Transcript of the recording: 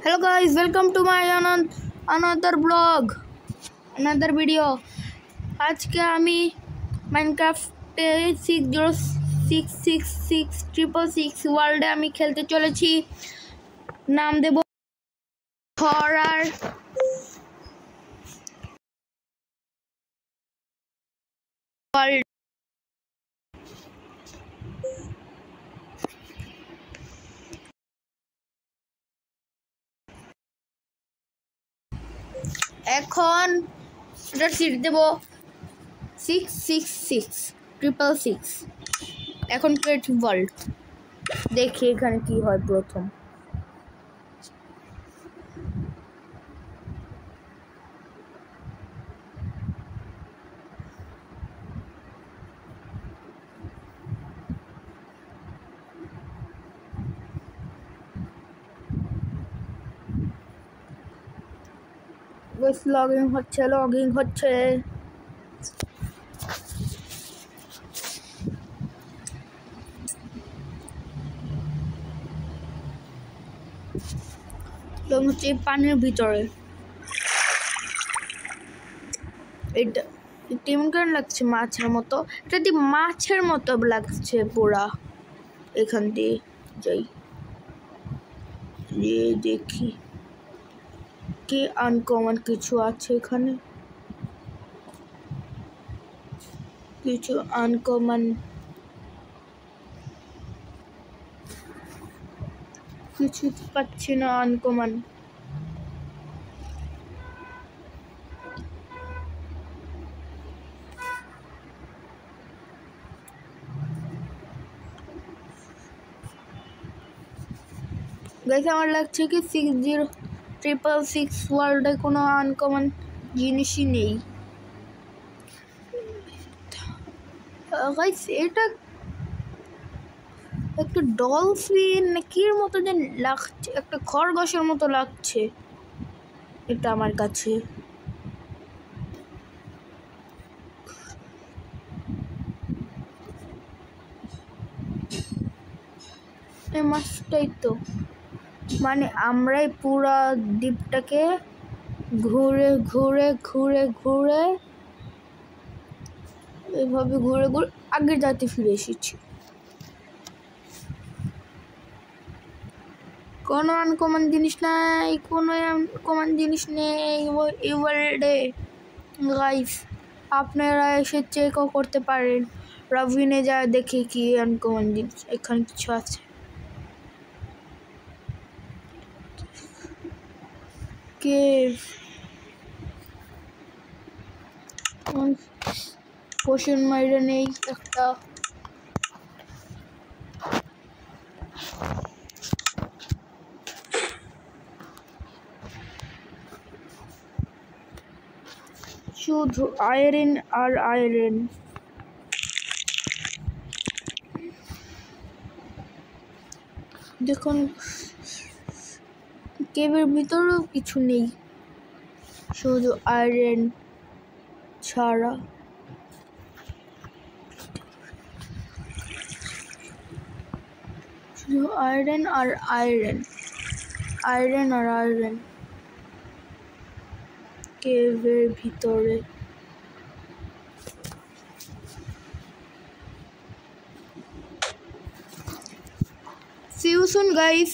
Hello guys, welcome to my another vlog, another video. आज के आमी माइनक्राफ्टे 606666 वर्ल्डे आमी खेलते चलेছি नाम देबो हॉरर वर्ल्ड। এখন এটা সিট দেব 666666 এখন ক্রিয়েটিভ ওয়ার্ল্ড দেখি এখানে কি হয়। প্রথম লগইন হচ্ছে হচ্ছে পানির ভিতরে। এটা কেমন কেমন লাগছে মাছের মতো, এটা দিয়ে মাছের মতো লাগছে পুরা। এখান দিয়ে যাই দেখি কি আনকমন কিছু আছে এখানে, কিছু আনকমন কিছু পাচ্ছি না। আনকমন গাইস আমার লাগছে কি 60666 ওয়ার্ল্ডে কোনো আনকমন জিনিসই নেই। গাইস এটা একটা ডলফিন নাকির মতো যেন লাগছে, একটা খরগোশের মতো লাগছে এটা আমার কাছে। এই মাছটাই তো, মানে আমরাই পুরা দ্বীপটাকে ঘুরে ঘুরে ঘুরে ঘুরে এভাবে ঘুরে ঘুরে আগের জায়গাতে ফিরে এসেছি। কোনো আনকমন জিনিস নাই, কোনো আনকমন জিনিস নেই এই ওয়ার্ল্ডে। গাইস আপনারা এসে চেকও করতে পারেন, রাভিনে যায় দেখে কি আনকমন জিনিস এখানে কিছু আছে। কেভ পোষণ মাইরা নেই একটা, শুধু আয়রন আর আয়রন। দেখুন কেভের ভিতরেও কিছু নেই, শুধু আয়রন ছাড়া। শুধু আয়রন আর আয়রন, আয়রন আর আয়রন কেভের ভিতরে। See you soon guys.